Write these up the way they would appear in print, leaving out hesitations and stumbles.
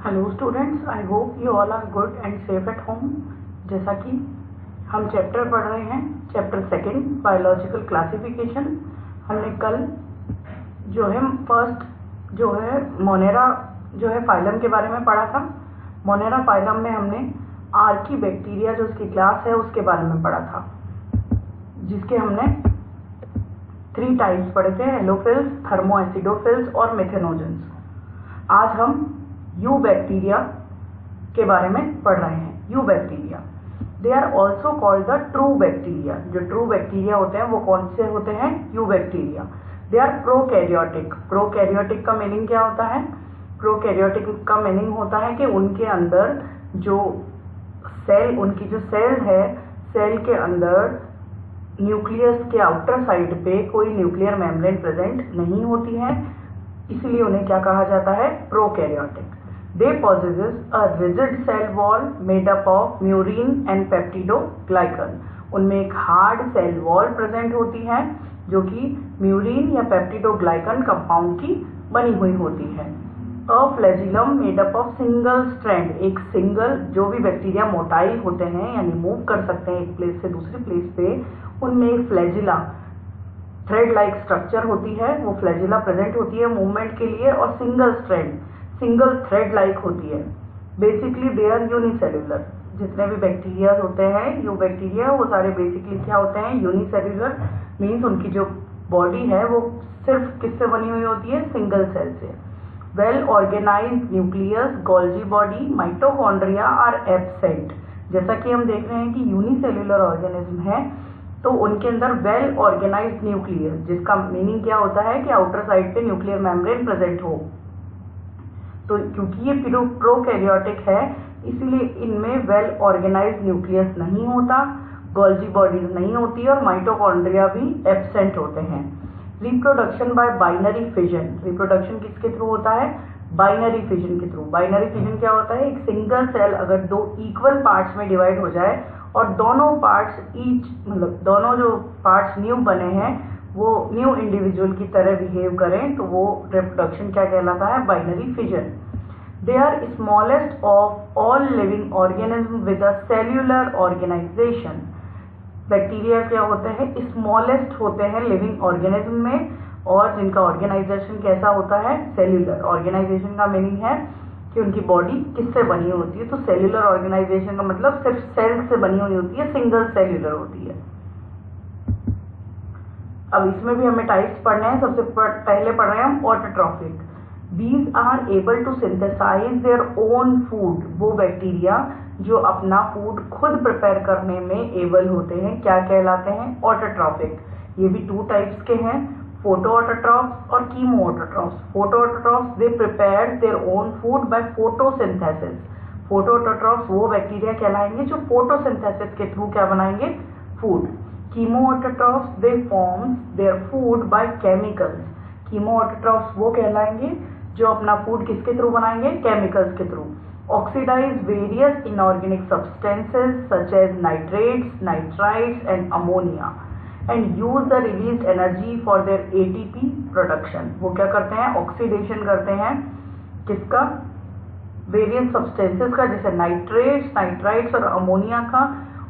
Hello students, I hope you all are good and safe at home. जैसा कि हम chapter पढ़ रहे हैं, चैप्टर सेकंड बायोलॉजिकल क्लासिफिकेशन। हमने कल जो है फर्स्ट जो है मोनेरा जो है फाइलम के बारे में पढ़ा था। मोनेरा फाइलम में हमने आर्की बैक्टीरिया जो उसकी क्लास है उसके बारे में पढ़ा था, जिसके हमने 3 टाइप्स पढ़े थे, एलोफिल्स, थर्मोएसिडोफिल्स और मेथेनोजेंस। आज हम यू बैक्टीरिया के बारे में पढ़ रहे हैं। Eubacteria, they are also called the true bacteria. जो ट्रू बैक्टीरिया होते हैं वो कौन से होते हैं? Eubacteria. They are prokaryotic. Prokaryotic का मीनिंग क्या होता है? प्रोकैरियोटिक का मीनिंग होता है कि उनके अंदर जो सेल, उनकी जो सेल है, सेल के अंदर न्यूक्लियस के आउटर साइड पे कोई न्यूक्लियर मेम्ब्रेन प्रेजेंट नहीं होती है, इसलिए उन्हें क्या कहा जाता है? Prokaryotic. They possesses a rigid cell wall made up of murine and peptidoglycan. उनमें एक हार्ड सेल वॉल प्रेजेंट होती है जो कि म्यूरिन या पेप्टिडोग्लाइकन कंपाउंड की बनी हुई होती है। A flagellum made up of single strand. एक सिंगल, जो भी बैक्टीरिया मोटाइल होते हैं यानी मूव कर सकते हैं एक प्लेस से दूसरी प्लेस पे, उनमें एक फ्लैजिला थ्रेड लाइक स्ट्रक्चर होती है। वो फ्लैजिला प्रेजेंट होती है मूवमेंट के लिए, और single strand, single thread like होती है। Basically they are unicellular. जितने भी बैक्टीरिया होते हैं, यू बैक्टीरिया, वो सारे बेसिकली क्या होते हैं? यूनिसेल्युलर। मीन्स उनकी जो बॉडी है वो सिर्फ किससे बनी हुई होती है? सिंगल सेल से। Well organised nucleus, Golgi body, mitochondria are absent. जैसा कि हम देख रहे हैं कि यूनिसेल्युलर ऑर्गेनिज्म है तो उनके अंदर वेल ऑर्गेनाइज्ड न्यूक्लियस, जिसका मीनिंग क्या होता है कि आउटर साइड पे न्यूक्लियर मेम्ब्रेन प्रेजेंट हो। तो क्योंकि ये प्रोकैरियोटिक है इसलिए इनमें वेल ऑर्गेनाइज्ड न्यूक्लियस नहीं होता, गोल्जी बॉडीज नहीं होती और माइटोकॉन्ड्रिया भी एब्सेंट होते हैं। Reproduction by binary fission. Reproduction किसके थ्रू होता है? बाइनरी फिजन के थ्रू। बाइनरी फिजन क्या होता है? एक सिंगल सेल अगर 2 इक्वल पार्ट्स में डिवाइड हो जाए और दोनों पार्ट्स मतलब दोनों जो पार्ट्स न्यू बने हैं वो न्यू इंडिविजुअल की तरह बिहेव करें, तो वो रिप्रोडक्शन क्या कहलाता है? Binary fission. They are smallest of all living organism with a cellular organisation. Bacteria क्या होते हैं? स्मॉलेस्ट होते हैं लिविंग ऑर्गेनिज्म में, और जिनका ऑर्गेनाइजेशन कैसा होता है? सेल्यूलर। ऑर्गेनाइजेशन का मीनिंग है कि उनकी बॉडी किससे बनी होती है, तो सेल्यूलर ऑर्गेनाइजेशन का मतलब सिर्फ सेल से बनी हुई होती है, सिंगल सेल्यूलर होती है। अब इसमें भी हमें टाइप्स पढ़ने हैं। सबसे पहले पढ़ रहे हैं हम autotrophic. These are able to synthesise their own food. वो बैक्टीरिया जो अपना फूड खुद प्रिपेयर करने में एबल होते हैं क्या कहलाते हैं? ऑटोट्रॉफिक। ये भी 2 टाइप्स के हैं, फोटो ऑटोट्रॉफ्स और chemo autotrophs. Photo autotrophs they prepare their own food by photosynthesis. Photo autotrophs वो बैक्टीरिया कहलाएंगे जो फोटोसिंथेसिस के थ्रू क्या बनाएंगे? Food. Chemoautotrophs they forms their food by chemicals. Chemoautotrophs वो कहलाएंगे जो अपना फूड किसके थ्रू बनाएंगे? केमिकल्स के through. Oxidise various inorganic substances such as nitrates, nitrites and ammonia and use the released energy for their ATP production. वो क्या करते हैं? ऑक्सीडेशन करते हैं किसका? वेरियस सब्सटेंसेस का, जैसे नाइट्रेट्स, नाइट्राइट्स और अमोनिया का,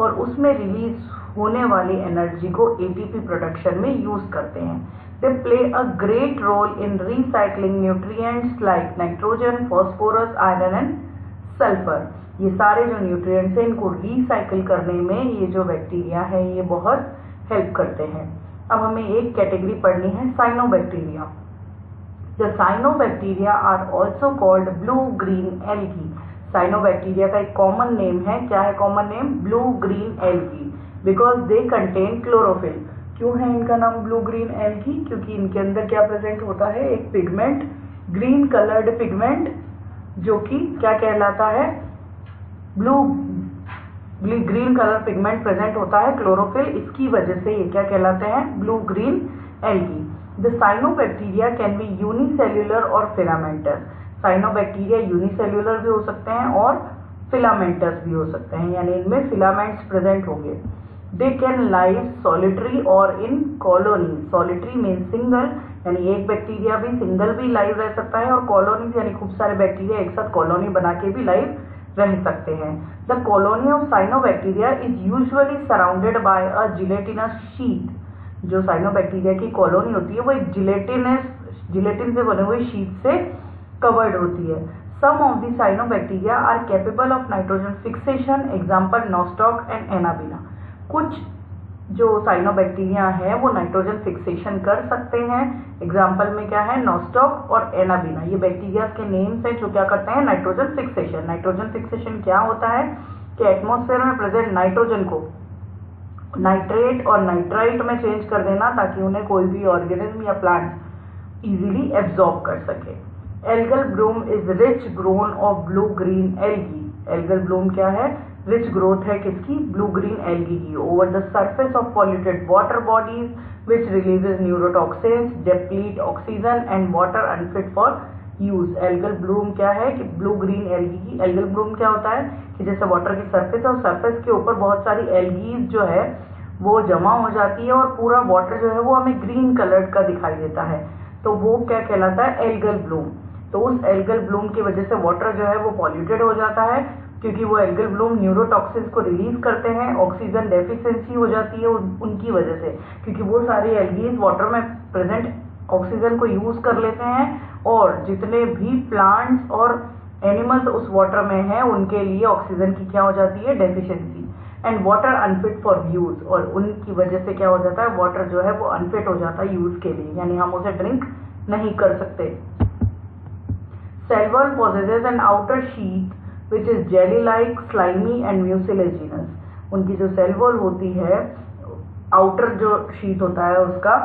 और उसमें रिलीज होने वाली एनर्जी को एटीपी प्रोडक्शन में यूज करते हैं। They play a great role in recycling nutrients like nitrogen, phosphorus, iron and sulphur. ये सारे जो न्यूट्रिएंट्स हैं इनको रिसाइकिल करने में ये जो बैक्टीरिया है ये बहुत हेल्प करते हैं। अब हमें एक कैटेगरी पढ़नी है, cyanobacteria. The cyanobacteria are also called blue green algae. Cyanobacteria का एक कॉमन नेम है, क्या है common name? Blue green algae, because they contain chlorophyll. क्यों है इनका नाम ब्लू ग्रीन एल्गी? क्योंकि इनके अंदर क्या प्रेजेंट होता है? एक पिगमेंट, ग्रीन कलर्ड पिगमेंट, जो कि क्या कहलाता है? ग्रीन कलर पिगमेंट प्रेजेंट होता है, क्लोरोफिल। इसकी वजह से ये क्या कहलाते हैं? Blue green algae. The cyanobacteria can be unicellular और फिलामेंटस। साइनोबैक्टीरिया यूनिसेल्युलर भी हो सकते हैं और फिलामेंटस भी हो सकते हैं, यानी इनमें फिलामेंट्स प्रेजेंट होंगे। दे कैन लाइव सॉलिटरी और इन कॉलोनी। सॉलिटरी मीन सिंगल, यानी एक बैक्टीरिया भी सिंगल भी लाइव रह सकता है और कॉलोनीज यानी खूब सारे बैक्टीरिया एक साथ कॉलोनी बना के भी लाइव रह सकते हैं। The colony of cyanobacteria is usually surrounded by a gelatinous sheet. जो साइनोबैक्टीरिया की कॉलोनी होती है वो एक जिलेटिन से बने हुए शीट से कवर्ड होती है। Some of the cyanobacteria are capable of nitrogen fixation, example Nostoc and Anabaena. कुछ जो साइनोबैक्टीरिया है वो नाइट्रोजन फिक्सेशन कर सकते हैं। एग्जाम्पल में क्या है, नोस्टॉक और एनाबिना। ये बैक्टीरिया के नेम्स हैं जो क्या करते हैं, नाइट्रोजन फिक्सेशन। नाइट्रोजन फिक्सेशन क्या होता है कि एटमॉस्फेयर में प्रेजेंट नाइट्रोजन को नाइट्रेट और नाइट्राइट में चेंज कर देना ताकि उन्हें कोई भी ऑर्गेनिज्म या प्लांट इजीली एब्जॉर्ब कर सके। Algal bloom is rich grown of blue green algae. Algal bloom क्या है, रिच ग्रोथ है किसकी, ब्लू ग्रीन एल्गी की। Over the surface of polluted water bodies which releases neurotoxins, deplete oxygen and water unfit for use. Algal bloom क्या है कि blue green algae की। Algal bloom क्या होता है कि जैसे वाटर की सरफेस है और सरफेस के ऊपर बहुत सारी एल्गीज जो है वो जमा हो जाती है और पूरा वाटर जो है वो हमें ग्रीन कलर का दिखाई देता है, तो वो क्या कहलाता है, एल्गल ब्लूम। तो उस एल्गल ब्लूम की वजह से वाटर जो है वो पॉल्यूटेड हो जाता है क्योंकि वो एल्गल ब्लूम न्यूरोटॉक्सिन्स को रिलीज करते हैं। ऑक्सीजन डेफिशिएंसी हो जाती है उनकी वजह से, क्योंकि वो सारी एल्गीज वाटर में प्रेजेंट ऑक्सीजन को यूज कर लेते हैं और जितने भी प्लांट्स और एनिमल्स उस वाटर में हैं उनके लिए ऑक्सीजन की क्या हो जाती है, deficiency. And water unfit for use, और उनकी वजह से क्या हो जाता है, वाटर जो है वो अनफिट हो जाता है यूज के लिए, यानी हम उसे ड्रिंक नहीं कर सकते। Cell wall possesses an outer sheath which is jelly-like, slimy and mucilaginous। उनकी जो सेल वॉल होती है, आउटर जो शीट होता है उसका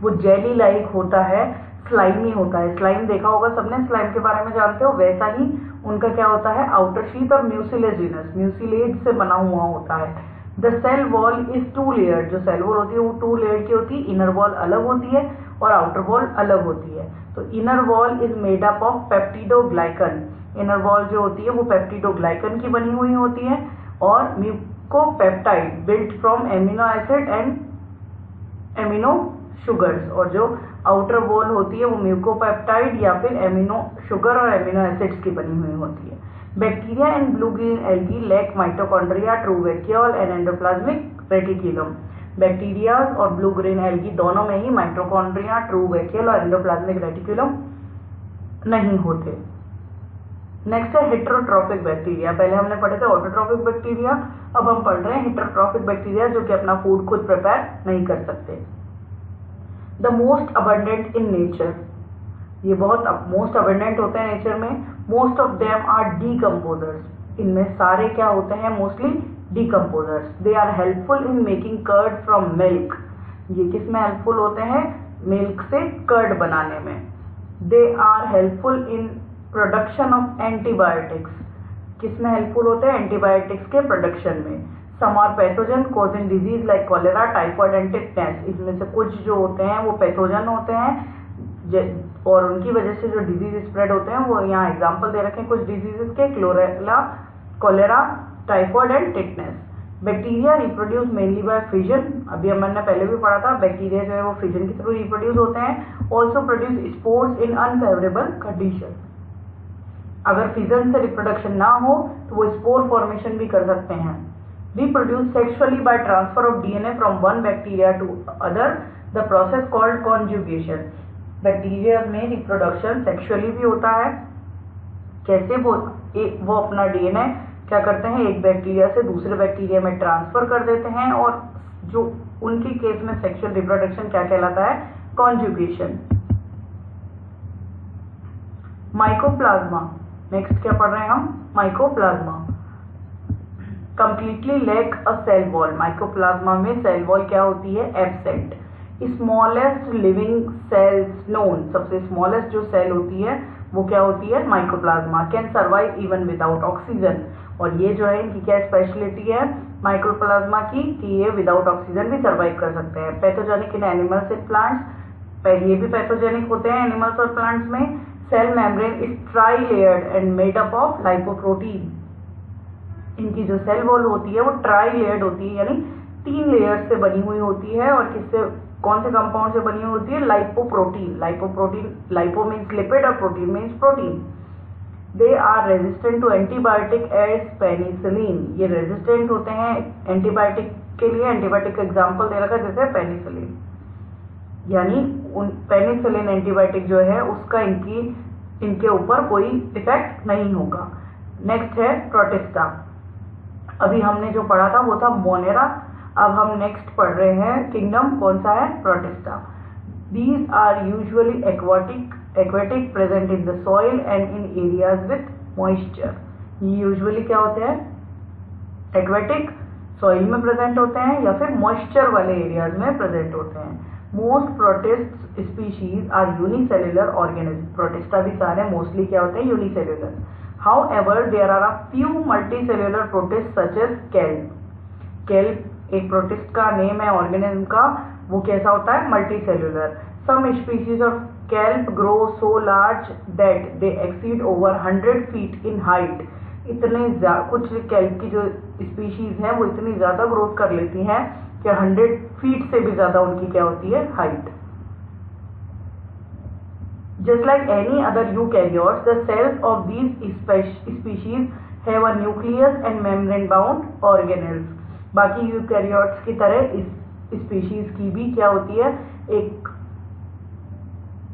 वो जेली लाइक होता है, स्लाइमी होता है। स्लाइम देखा होगा सबने, स्लाइम के बारे में जानते हो, वैसा ही उनका क्या होता है, आउटर शीट और म्यूसिलेजिनस, म्यूसिलेज से बना हुआ होता है। The cell wall is two layered. जो सेल वॉल होती है वो टू लेयर्ड की होती है, इनर वॉल अलग होती है और आउटर वॉल अलग होती है। तो inner wall is made up of peptidoglycan. Inner wall जो होती है वो पेप्टिडोग्लाइकन की बनी हुई होती है और mucopeptide built from amino acid and amino sugars. और जो आउटर वॉल होती है वो म्यूकोपेप्टाइड या फिर एमिनो शुगर और एमिनो एसिड्स की बनी हुई होती है। Bacteria and blue green algae lack mitochondria, true vacuole and endoplasmic reticulum. Bacteria और ब्लू ग्रीन एल्गी दोनों में ही माइटोकॉन्ड्रिया, ट्रू वैक्यूल और एंडोप्लाज्मिक रेटिकुलम नहीं होते। नेक्स्ट है हेटेरोट्रॉफिक बैक्टीरिया। पहले हमने पढ़े थे ऑटोट्रॉफिक बैक्टीरिया, अब हम पढ़ रहे हैं हेटेरोट्रॉफिक बैक्टीरिया जो कि अपना फूड खुद प्रिपेयर नहीं कर सकते। The most abundant in nature, ये बहुत मोस्ट अबंडेंट होते हैं नेचर में। Most of them are decomposers. इनमें सारे क्या होते हैं, mostly decomposers. They are helpful in making curd from milk. ये किस में हेल्पफुल होते हैं, मिल्क से कर्ड बनाने में। They are helpful in production of antibiotics. किस में हेल्पफुल होते हैं, एंटीबायोटिक्स के प्रोडक्शन में। Some are pathogen causing disease like cholera, typhoid and tetanus. इसमें से कुछ जो होते हैं वो पैथोजन होते हैं और उनकी वजह से जो डिजीज स्प्रेड होते हैं वो यहाँ एग्जाम्पल दे रखे हैं कुछ डिजीजेस के, chlorella, cholera, typhoid and tetanus. Bacteria reproduce mainly by fission. अभी हमने पहले भी पढ़ा था, बैक्टीरिया जो है वो फिजन के थ्रू रिप्रोड्यूस होते हैं। ऑल्सो प्रोड्यूस स्पोर्स इन अनफेवरेबल कंडीशन। अगर फिजन से रिप्रोडक्शन ना हो तो वो स्पोर फॉर्मेशन भी कर सकते हैं। Reproduce sexually by transfer of DNA from one bacteria to other, the process called conjugation। Bacteria में रिप्रोडक्शन सेक्सुअली भी होता है। कैसे, वो अपना डीएनए क्या करते हैं, एक बैक्टीरिया से दूसरे बैक्टीरिया में ट्रांसफर कर देते हैं और जो उनके केस में सेक्सुअल रिप्रोडक्शन क्या कहलाता है, कॉन्जुगेशन। माइकोप्लाज्मा, नेक्स्ट क्या पढ़ रहे हैं हम, mycoplasma. Completely lack a cell wall. Mycoplasma में सेल वॉल क्या होती है, absent. Smallest living cells known, सबसे स्मॉलेस्ट जो सेल होती है वो क्या होती है, mycoplasma. Can survive even without oxygen. और ये जो है इनकी क्या स्पेशलिटी है माइकोप्लाज्मा की, कि ये विदाउट ऑक्सीजन भी सर्वाइव कर सकते हैं। Pathogenic in animals and plants, ये भी पैथोजेनिक होते हैं एनिमल्स और प्लांट्स में। Cell membrane is tri layered and made up of lipoprotein. इनकी जो सेल वॉल होती है वो ट्राई लेयर्ड होती है, यानी 3 लेयर्स से बनी हुई होती है और किससे कौन से कंपाउंड से बनी होती है? लाइपोप्रोटीन। लाइपो मीन्स लिपिड और protein means protein. They are resistant to antibiotic as penicillin. ये रेजिस्टेंट होते हैं एंटीबायोटिक के लिए। एंटीबायोटिक का एग्जाम्पल दे रखा है जैसे पेनिसिलिन, यानी पेनिसिलिन एंटीबायोटिक जो है उसका इनके ऊपर कोई इफेक्ट नहीं होगा। नेक्स्ट है प्रोटिस्टा। अभी हमने जो पढ़ा था वो था मोनेरा, अब हम नेक्स्ट पढ़ रहे हैं किंगडम, कौन सा है? Protista. These are usually aquatic present in the soil and in areas with moisture. ये यूजुअली क्या होते हैं? एक्वेटिक, सॉइल में प्रेजेंट होते हैं या फिर मॉइस्चर वाले एरियाज में प्रेजेंट होते हैं। Most protist species are unicellular organism. Protista भी सारे मोस्टली क्या होते हैं? Unicellular. However, there are a few multicellular protists such as kelp. Kelp एक प्रोटिस्ट का नेम है ऑर्गेनिज्म का, वो कैसा होता है? Multicellular. Some species of kelp grow so large that they exceed over 100 feet in height. कुछ kelp की जो स्पीशीज हैं वो इतनी ज्यादा ग्रोथ कर लेती हैं कि 100 फीट से भी ज्यादा उनकी क्या होती है? Height. Just like any other eukaryotes, the cells of these species have a nucleus and membrane-bound organelles. बाकी यूकैरियोट्स की तरह इस स्पीशीज की भी क्या होती है? एक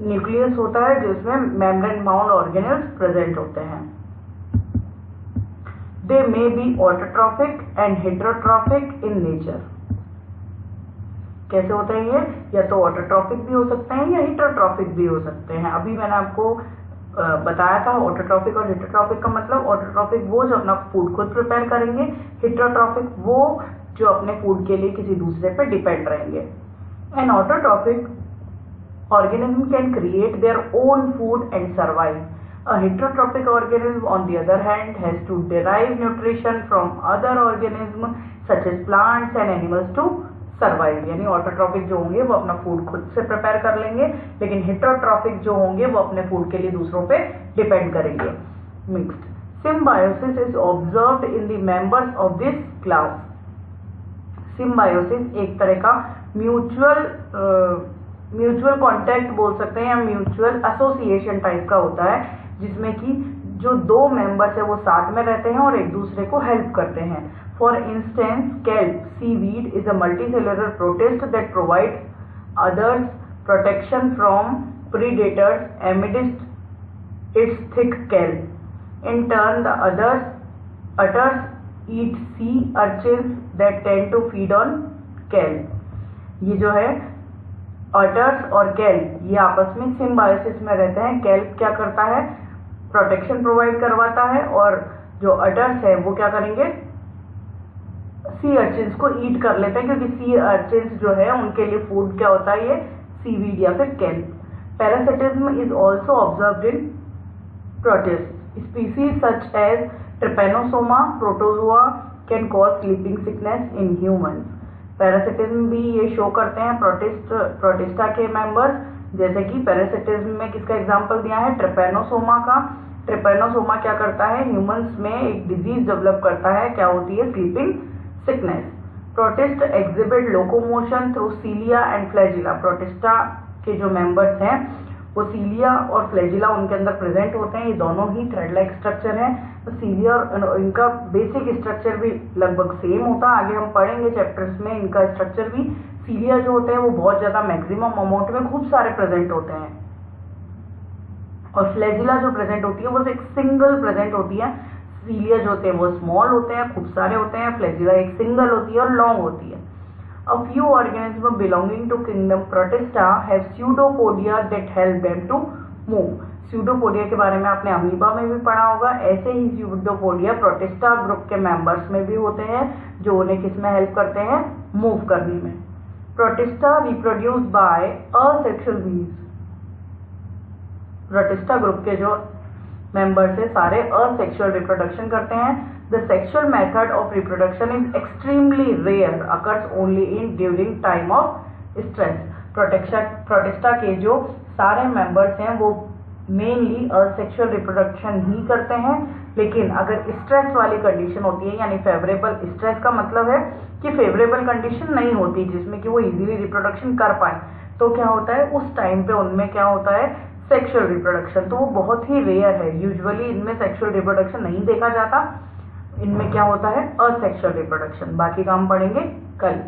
न्यूक्लियस होता है जिसमें मेम्ब्रेन बाउंड ऑर्गेनेल्स प्रेजेंट होते हैं। They may be autotrophic and heterotrophic in nature. कैसे होते हैं ये? या तो ऑटोट्रॉफिक भी हो सकते हैं या हिटरोट्रॉफिक भी हो सकते हैं। अभी मैंने आपको बताया था ऑटोट्रॉफिक और हिटरोट्रॉफिक का मतलब। ऑटोट्रॉफिक वो जो अपना फूड खुद प्रिपेयर करेंगे, हिटरोट्रॉफिक वो जो अपने फूड के लिए किसी दूसरे पे डिपेंड रहेंगे। An autotrophic organism can create their own food and survive. A heterotrophic organism, on the other hand, has to derive nutrition from other organisms such as plants and animals to survive. यानी autotrophic जो होंगे वो अपना food खुद से prepare कर लेंगे, लेकिन हेटेरोट्रॉफिक जो होंगे वो अपने फूड के लिए दूसरों पे डिपेंड करेंगे। Mixed symbiosis is observed in the members of this class. Symbiosis एक तरह का म्यूचुअल कॉन्टैक्ट बोल सकते हैं या म्यूचुअल एसोसिएशन टाइप का होता है, जिसमें कि जो दो मेंबर्स है वो साथ में रहते हैं और एक दूसरे को हेल्प करते हैं। For instance, kelp seaweed is a multicellular protist that provides others protection from predators amidst its thick kelp. In turn, the otters eat sea urchins that tend to feed on kelp. ये जो है otters और kelp ये आपस में symbiosis में रहते हैं। kelp क्या करता है? प्रोटेक्शन प्रोवाइड करवाता है, और जो अटर्स है वो क्या करेंगे? सी अर्चिन्स को ईट कर लेते हैं, क्योंकि सी अर्चिन्स जो है उनके लिए फूड क्या होता है? ये सीवीड या फिर kelp. Parasitism is also observed in protist. Species such as Trypanosoma protozoa can cause sleeping sickness in humans. Parasitism भी ये शो करते हैं प्रोटिस्टा के मेंबर्स, जैसे कि पैरासिटिज्म में किसका एग्जांपल दिया है? ट्रिपेनोसोमा का। ट्रिपेनोसोमा क्या करता है? ह्यूमंस में एक डिजीज डेवलप करता है, क्या होती है? Sleeping sickness. Protist exhibit locomotion through cilia and flagella. Protista के जो मेंबर्स हैं वो सीलिया और फ्लैजिला उनके अंदर प्रेजेंट होते हैं। ये दोनों ही थ्रेड लाइक स्ट्रक्चर हैं। तो सीलिया और इनका बेसिक स्ट्रक्चर भी लगभग सेम होता है। आगे हम पढ़ेंगे चैप्टर्स में इनका स्ट्रक्चर भी। सीलिया जो होते हैं वो बहुत ज्यादा मैक्सिमम अमाउंट में खूब सारे प्रेजेंट होते हैं, और फ्लैजिला जो प्रेजेंट होती है वो एक सिंगल प्रेजेंट होती है। सीलिया जो होते हैं वो स्मॉल होते हैं, खूब सारे होते हैं। फ्लैजिला एक सिंगल होती है और लॉन्ग होती है। A few organisms belonging to kingdom Protista have pseudopodia that help them to move. Pseudopodia के बारे में आपने अमीबा में भी पढ़ा होगा। ऐसे ही pseudopodia Protista ग्रुप के मेंबर्स में भी होते हैं, जो उन्हें किस में हेल्प करते हैं? मूव करने में। Protista reproduce by asexual bees. Protista group के जो मेंबर्स है सारे असेक्सुअल रिप्रोडक्शन करते हैं। The sexual method of reproduction is extremely rare, occurs only in during time of stress. Protista के जो सारे मेंबर्स हैं वो मेनली असेक्सुअल रिप्रोडक्शन ही करते हैं। लेकिन अगर स्ट्रेस वाली कंडीशन होती है, यानी फेवरेबल, स्ट्रेस का मतलब है कि फेवरेबल कंडीशन नहीं होती जिसमें कि वो इजीली रिप्रोडक्शन कर पाए, तो क्या होता है उस टाइम पे उनमें क्या होता है सेक्सुअल रिप्रोडक्शन। तो वो बहुत ही रेयर है, यूजुअली इनमें सेक्सुअल रिप्रोडक्शन नहीं देखा जाता, इनमें क्या होता है असेक्सुअल रिप्रोडक्शन। बाकी काम पढ़ेंगे कल।